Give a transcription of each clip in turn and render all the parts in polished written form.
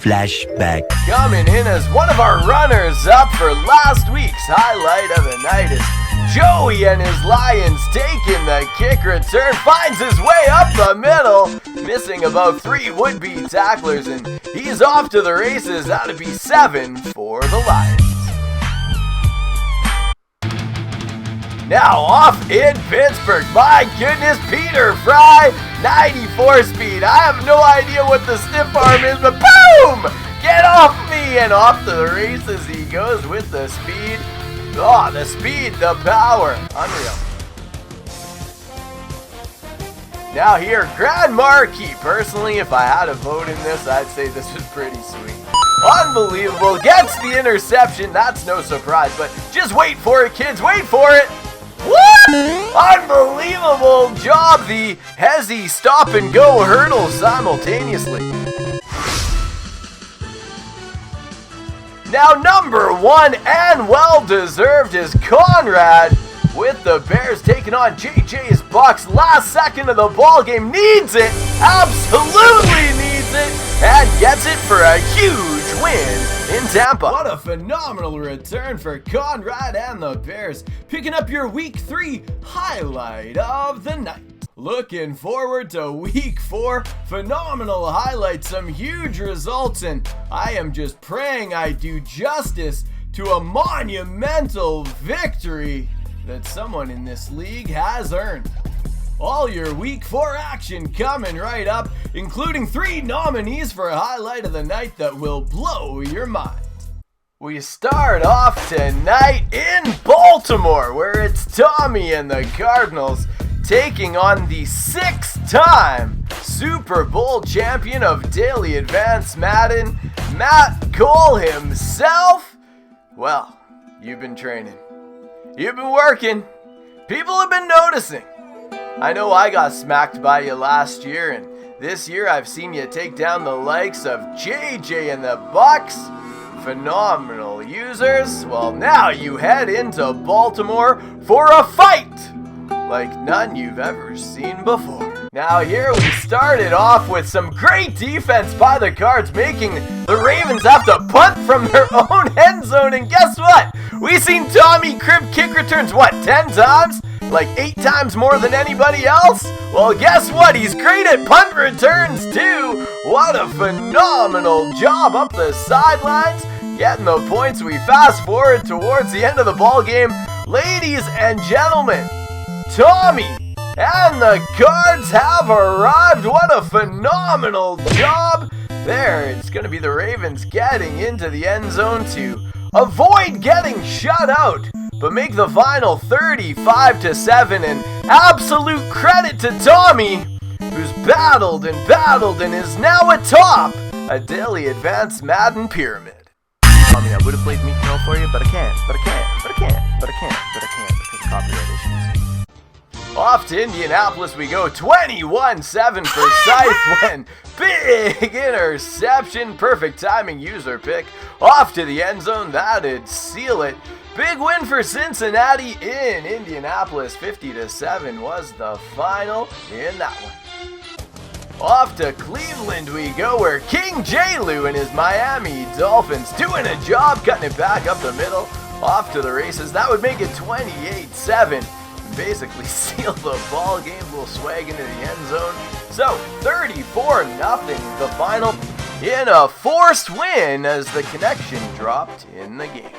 Flashback. Coming in as one of our runners-up for last week's highlight of the night is Joey and his Lions taking the kick return, finds his way up the middle, missing about 3 would-be tacklers, and he's off to the races. That'll be 7 for the Lions. Now off in Pittsburgh, my goodness, Peter Fry, 94 speed. I have no idea what the stiff arm is, but boom! Get off me! And off to the races he goes with the speed. Oh, the speed, the power, unreal. Now here, Grand Marquis. Personally, if I had a vote in this, I'd say this was pretty sweet. Unbelievable, gets the interception, that's no surprise, but just wait for it, kids, wait for it. What? Unbelievable job, the hezzy stop and go hurdle simultaneously. Now number 1 and well deserved is Conrad with the Bears taking on JJ's Bucks. Last second of the ball game, needs it, absolutely needs it, and gets it for a huge win in Tampa. What a phenomenal return for Conrad and the Bears, picking up your Week 3 highlight of the night. Looking forward to Week 4, phenomenal highlights, some huge results, and I am just praying I do justice to a monumental victory that someone in this league has earned. All your Week 4 action coming right up, including 3 nominees for a highlight of the night that will blow your mind. We start off tonight in Baltimore, where it's Tommy and the Cardinals taking on the 6-time Super Bowl champion of Daily Advance Madden, Matt Cole himself. Well, you've been training. You've been working. People have been noticing. I know I got smacked by you last year, and this year I've seen you take down the likes of JJ and the Bucks. Phenomenal users. Well, now you head into Baltimore for a fight like none you've ever seen before. Now here we started off with some great defense by the Cards, making the Ravens have to punt from their own end zone, and guess what? We seen Tommy Crib kick returns, what, 10 times? Like 8 times more than anybody else? Well, guess what? He's great at punt returns too. What a phenomenal job up the sidelines, getting the points. We fast forward towards the end of the ball game. Ladies and gentlemen, Tommy and the Cards have arrived. What a phenomenal job there. It's going to be the Ravens getting into the end zone to avoid getting shut out, but make the final 35-7, and absolute credit to Tommy, who's battled and is now atop a Daily Advance Madden pyramid. Tommy, I would have played Meat Mill for you, but I can't because of copyright issues. Off to Indianapolis we go, 21-7 for Scythe when big interception, perfect timing user pick, off to the end zone, that'd seal it. Big win for Cincinnati in Indianapolis, 50-7 was the final in that one. Off to Cleveland we go, where King J-Lou and his Miami Dolphins doing a job cutting it back up the middle. Off to the races, that would make it 28-7. Basically seal the ball game, little swag into the end zone. So 34-0 the final in a forced win as the connection dropped in the game.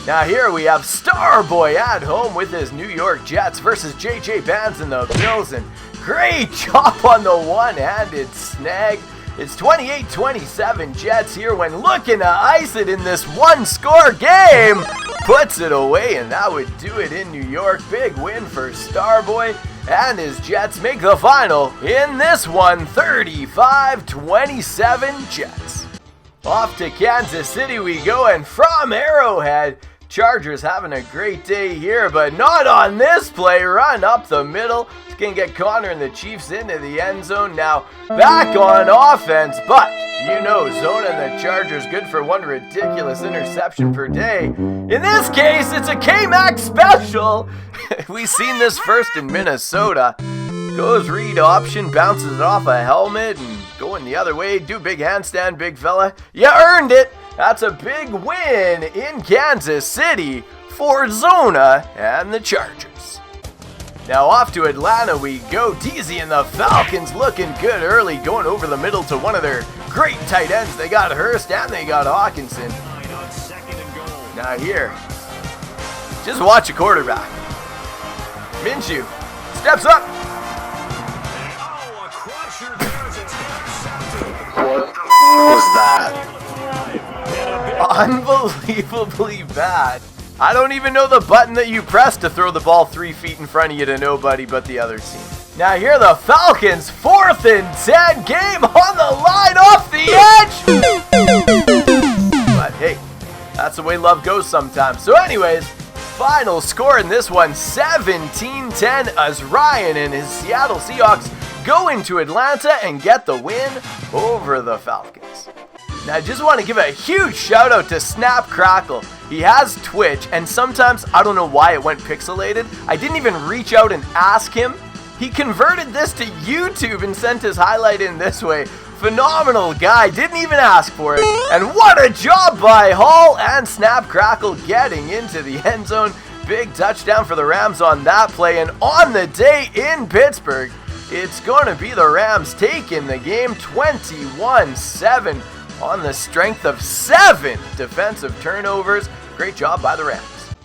Now here we have Starboy at home with his New York Jets versus JJ Bands and the Bills, and great job on the one-handed snag. It's 28-27 Jets here when looking to ice it in this one-score game. Puts it away, and that would do it in New York. Big win for Starboy, and his Jets make the final in this one, 35-27 Jets. Off to Kansas City we go, and from Arrowhead, Chargers having a great day here, but not on this play. Run up the middle. It's going to get Connor and the Chiefs into the end zone. Now back on offense, but you know, zone and the Chargers good for one ridiculous interception per day. In this case, it's a K-Mac special. We've seen this first in Minnesota. Goes read option, bounces it off a helmet, and going the other way. Do big handstand, big fella. You earned it. That's a big win in Kansas City for Zona and the Chargers. Now off to Atlanta we go. Deasy and the Falcons looking good early, going over the middle to one of their great tight ends. They got Hurst and they got Hawkinson. Now here, just watch a quarterback. Minshew steps up. What was that? Unbelievably bad. I don't even know the button that you press to throw the ball 3 feet in front of you to nobody but the other team. Now here the Falcons, 4th and 10, game on the line off the edge. But hey, that's the way love goes sometimes. So anyways, final score in this one, 17-10, as Ryan and his Seattle Seahawks go into Atlanta and get the win over the Falcons. Now I just want to give a huge shout out to Snap Crackle. He has Twitch, and sometimes, I don't know why it went pixelated. I didn't even reach out and ask him. He converted this to YouTube and sent his highlight in this way. Phenomenal guy, didn't even ask for it. And what a job by Hall and Snap Crackle getting into the end zone. Big touchdown for the Rams on that play, and on the day in Pittsburgh, it's going to be the Rams taking the game 21-7. On the strength of 7 defensive turnovers. Great job by the Rams.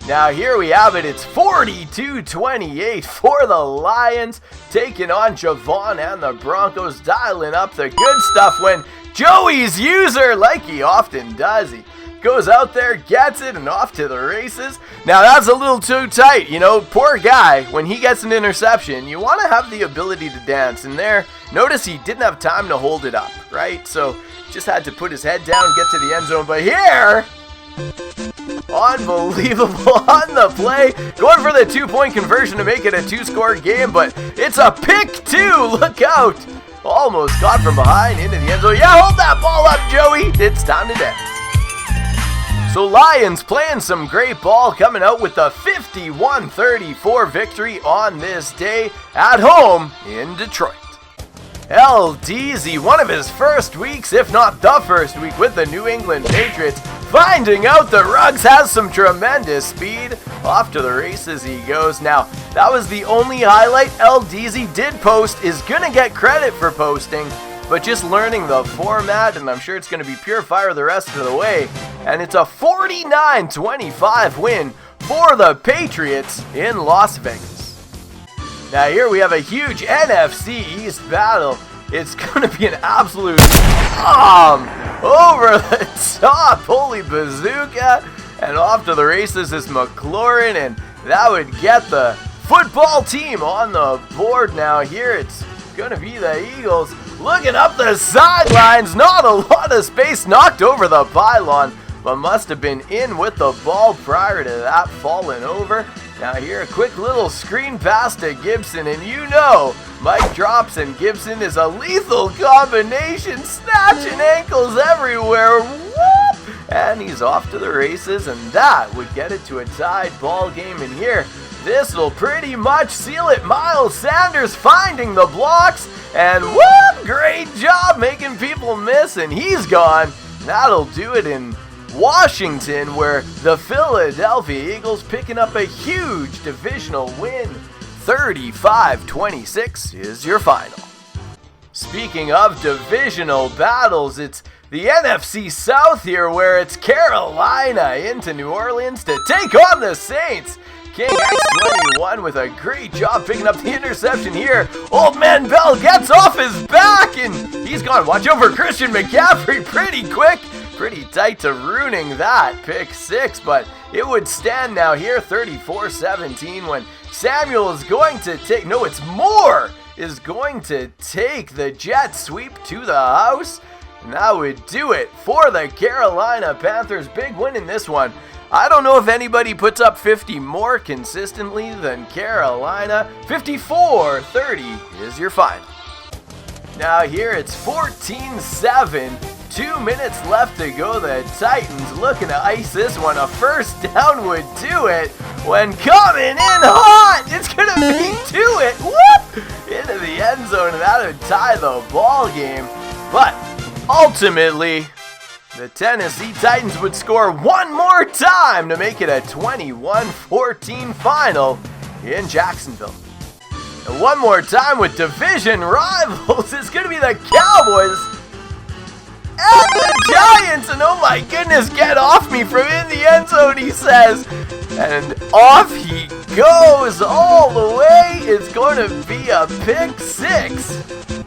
Now here we have it. It's 42-28 for the Lions, taking on Javon and the Broncos, dialing up the good stuff when Joey's user, like he often does, he goes out there, gets it, and off to the races. Now that's a little too tight, you know, poor guy. When he gets an interception, you want to have the ability to dance. And there, notice he didn't have time to hold it up, right? So just had to put his head down, get to the end zone. But here, unbelievable on the play. Going for the 2-point conversion to make it a 2-score game, but it's a pick 2. Look out. Almost got from behind into the end zone. Yeah, hold that ball up, Joey. It's time to dance. So Lions playing some great ball, coming out with a 51-34 victory on this day at home in Detroit. LDZ, one of his first weeks, if not the first week, with the New England Patriots, finding out that Ruggs has some tremendous speed. Off to the races he goes. Now, that was the only highlight LDZ did post, is going to get credit for posting, but just learning the format, and I'm sure it's going to be pure fire the rest of the way. And it's a 49-25 win for the Patriots in Las Vegas. Now here we have a huge NFC East battle. It's going to be an absolute bomb over the top. Holy bazooka. And off to the races is McLaurin, and that would get the football team on the board. Now here it's going to be the Eagles looking up the sidelines. Not a lot of space, knocked over the pylon, but must have been in with the ball prior to that falling over. Now here, a quick little screen pass to Gibson, and you know, Mike drops and Gibson is a lethal combination, snatching ankles everywhere, whoop! And he's off to the races, and that would get it to a tied ball game. And here, this will pretty much seal it. Miles Sanders finding the blocks, and whoop! Great job making people miss, and he's gone. That'll do it in Washington, where the Philadelphia Eagles picking up a huge divisional win. 35-26 is your final. Speaking of divisional battles, it's the NFC South here, where it's Carolina into New Orleans to take on the Saints. King X21 with a great job picking up the interception here. Old man Bell gets off his back, and he's gone. Watch over Christian McCaffrey pretty quick. Pretty tight to ruining that pick 6, but it would stand now here 34-17 when Samuel is going to take, no, it's Moore is going to take the jet sweep to the house, and that would do it for the Carolina Panthers. Big win in this one. I don't know if anybody puts up 50 more consistently than Carolina. 54-30 is your final. Now here it's 14-7. 2 minutes left to go. The Titans looking to ice this one. A first down would do it. When coming in hot, it's going to be to it. Whoop! Into the end zone, and that would tie the ball game, but ultimately, the Tennessee Titans would score one more time to make it a 21-14 final in Jacksonville. And one more time with division rivals, it's going to be the Cowboys and the Giants. And oh my goodness, get off me from in the end zone, he says. And off he goes all the way. It's going to be a pick six.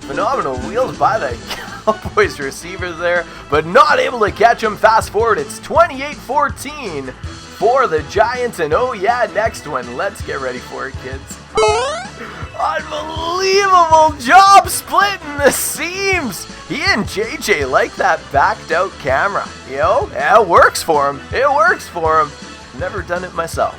Phenomenal wheels by the Cowboys receivers there, but not able to catch him. Fast forward, it's 28-14 for the Giants. And oh yeah, next one. Let's get ready for it, kids. Unbelievable job splitting the seams. He and JJ like that backed out camera. You know, yeah, it works for him. It works for him. Never done it myself.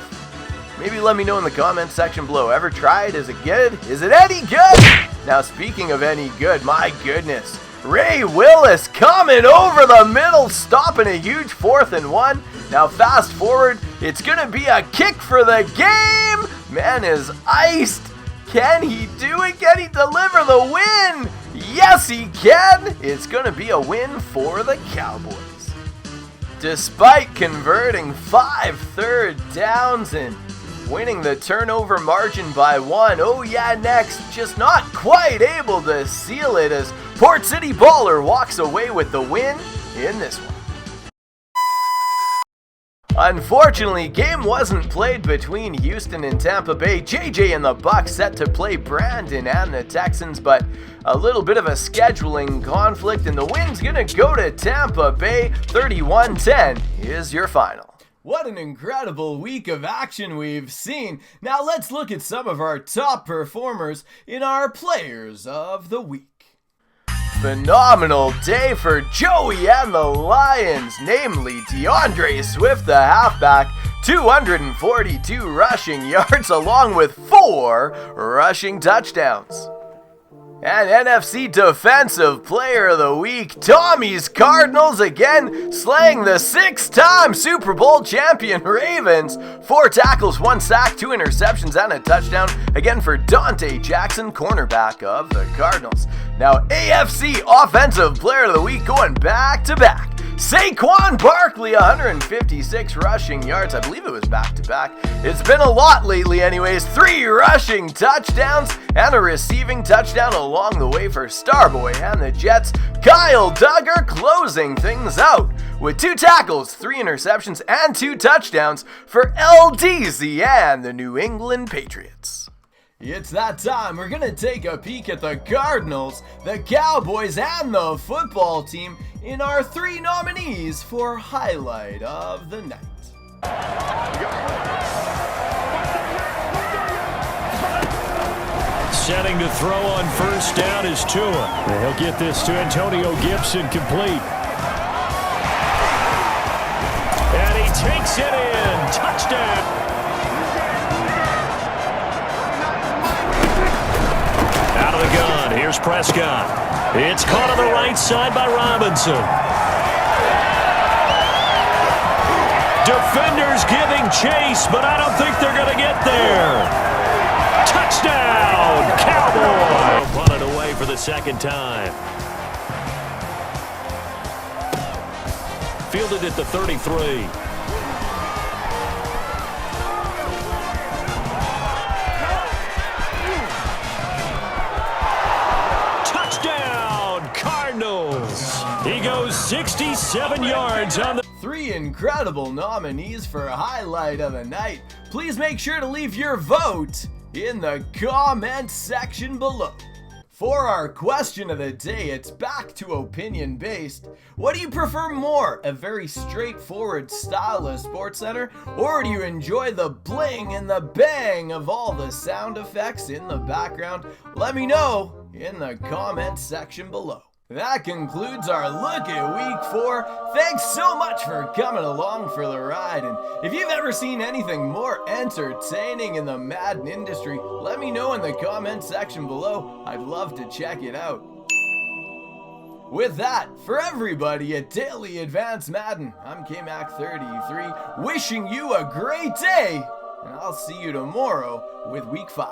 Maybe let me know in the comments section below. Ever tried? Is it good? Is it any good? Now speaking of any good, my goodness. Ray Willis coming over the middle, stopping a huge 4th and 1. Now fast forward, it's going to be a kick for the game. Man is iced. Can he do it? Can he deliver the win? Yes, he can. It's going to be a win for the Cowboys. Despite converting 5 third downs and winning the turnover margin by 1, oh yeah, next, just not quite able to seal it as Port City Baller walks away with the win in this one. Unfortunately, game wasn't played between Houston and Tampa Bay. JJ and the Bucks set to play Brandon and the Texans, but a little bit of a scheduling conflict, and the win's gonna go to Tampa Bay. 31-10 is your final. What an incredible week of action we've seen. Now let's look at some of our top performers in our Players of the Week. Phenomenal day for Joey and the Lions, namely DeAndre Swift, the halfback, 242 rushing yards along with 4 rushing touchdowns. And NFC Defensive Player of the Week, Tommy's Cardinals again slaying the 6-time Super Bowl champion Ravens. 4 tackles, 1 sack, 2 interceptions, and a touchdown. Again for Dante Jackson, cornerback of the Cardinals. Now AFC Offensive Player of the Week going back to back. Saquon Barkley, 156 rushing yards. I believe it was back-to-back. It's been a lot lately anyways. 3 rushing touchdowns and a receiving touchdown along the way for Starboy and the Jets. Kyle Duggar closing things out with 2 tackles, 3 interceptions, and 2 touchdowns for LDZ and the New England Patriots. It's that time. We're going to take a peek at the Cardinals, the Cowboys, and the football team in our 3 nominees for Highlight of the Night. Setting to throw on first down is Tua. And he'll get this to Antonio Gibson complete. And he takes it in. Touchdown. Out of the gun, here's Prescott. It's caught on the right side by Robinson. Defenders giving chase, but I don't think they're going to get there. Touchdown, Cowboys! Punted away for the second time. Fielded at the 33. He goes 67 yards on the... 3 incredible nominees for Highlight of the Night. Please make sure to leave your vote in the comment section below. For our question of the day, it's back to opinion based. What do you prefer more? A very straightforward style of SportsCenter? Or do you enjoy the bling and the bang of all the sound effects in the background? Let me know in the comment section below. That concludes our look at week 4. Thanks so much for coming along for the ride. And if you've ever seen anything more entertaining in the Madden industry, let me know in the comment section below. I'd love to check it out. With that, for everybody at Daily Advance Madden, I'm KMac33, wishing you a great day, and I'll see you tomorrow with week 5.